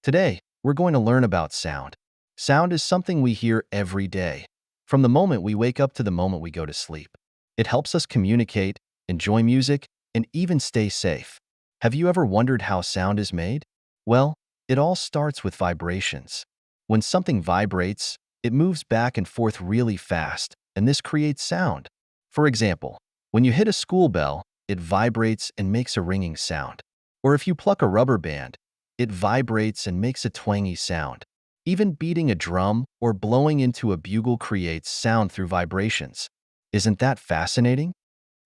Today, we're going to learn about sound. Sound is something we hear every day, from the moment we wake up to the moment we go to sleep. It helps us communicate, enjoy music, and even stay safe. Have you ever wondered how sound is made? Well, it all starts with vibrations. When something vibrates, it moves back and forth really fast, and this creates sound. For example, when you hit a school bell, it vibrates and makes a ringing sound. Or if you pluck a rubber band, it vibrates and makes a twangy sound. Even beating a drum or blowing into a bugle creates sound through vibrations. Isn't that fascinating?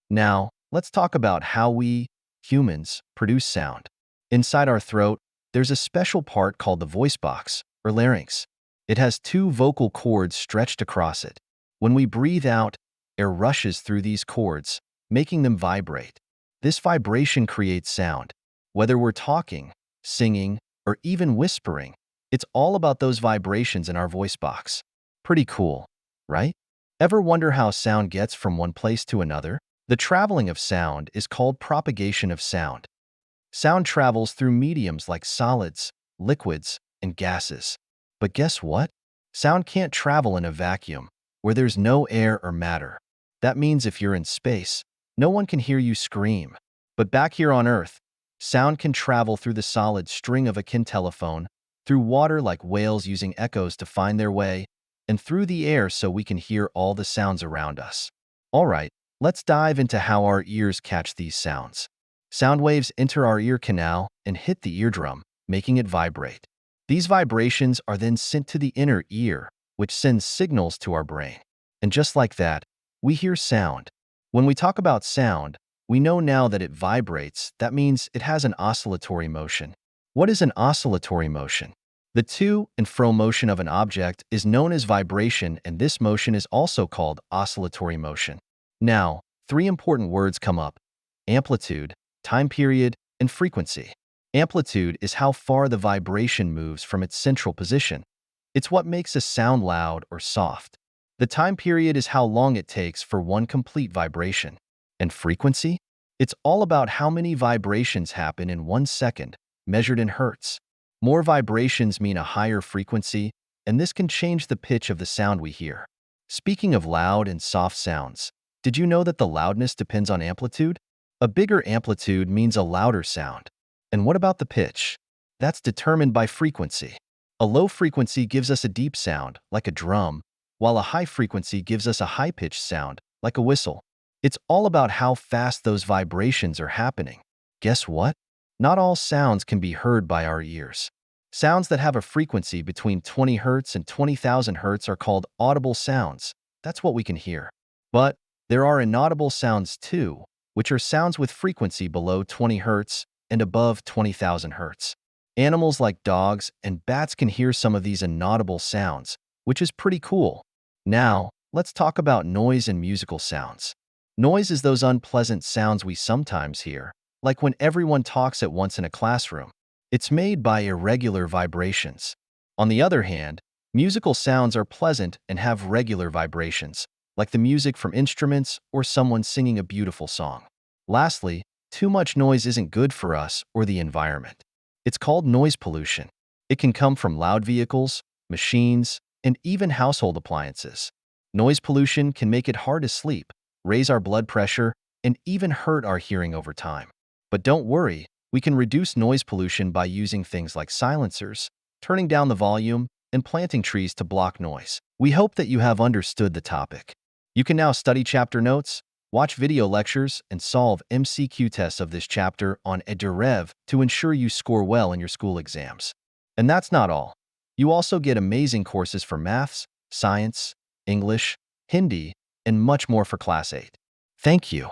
Now, let's talk about how we, humans, produce sound. Inside our throat, there's a special part called the voice box, or larynx. It has two vocal cords stretched across it. When we breathe out, air rushes through these cords, making them vibrate. This vibration creates sound. Whether we're talking, singing, or even whispering, it's all about those vibrations in our voice box. Pretty cool, right? Ever wonder how sound gets from one place to another? The traveling of sound is called propagation of sound. Sound travels through mediums like solids, liquids, and gases. But guess what? Sound can't travel in a vacuum, where there's no air or matter. That means if you're in space, no one can hear you scream. But back here on Earth, sound can travel through the solid string of a telephone, through water like whales using echoes to find their way, and through the air so we can hear all the sounds around us. All right, let's dive into how our ears catch these sounds. Sound waves enter our ear canal and hit the eardrum, making it vibrate. These vibrations are then sent to the inner ear, which sends signals to our brain. And just like that, we hear sound. When we talk about sound, we know now that it vibrates. That means it has an oscillatory motion. What is an oscillatory motion? The to and fro motion of an object is known as vibration, and this motion is also called oscillatory motion. Now, three important words come up: amplitude, time period, and frequency. Amplitude is how far the vibration moves from its central position. It's what makes a sound loud or soft. The time period is how long it takes for one complete vibration. And frequency? It's all about how many vibrations happen in 1 second, measured in hertz. More vibrations mean a higher frequency, and this can change the pitch of the sound we hear. Speaking of loud and soft sounds, did you know that the loudness depends on amplitude? A bigger amplitude means a louder sound. And what about the pitch? That's determined by frequency. A low frequency gives us a deep sound, like a drum, while a high frequency gives us a high-pitched sound, like a whistle. It's all about how fast those vibrations are happening. Guess what? Not all sounds can be heard by our ears. Sounds that have a frequency between 20 Hz and 20,000 Hz are called audible sounds. That's what we can hear. But there are inaudible sounds too, which are sounds with frequency below 20 Hz and above 20,000 Hz. Animals like dogs and bats can hear some of these inaudible sounds, which is pretty cool. Now, let's talk about noise and musical sounds. Noise is those unpleasant sounds we sometimes hear, like when everyone talks at once in a classroom. It's made by irregular vibrations. On the other hand, musical sounds are pleasant and have regular vibrations, like the music from instruments or someone singing a beautiful song. Lastly, too much noise isn't good for us or the environment. It's called noise pollution. It can come from loud vehicles, machines, and even household appliances. Noise pollution can make it hard to sleep, raise our blood pressure, and even hurt our hearing over time. But don't worry, we can reduce noise pollution by using things like silencers, turning down the volume, and planting trees to block noise. We hope that you have understood the topic. You can now study chapter notes, watch video lectures, and solve MCQ tests of this chapter on EduRev to ensure you score well in your school exams. And that's not all. You also get amazing courses for maths, science, English, Hindi, and much more for Class 8. Thank you.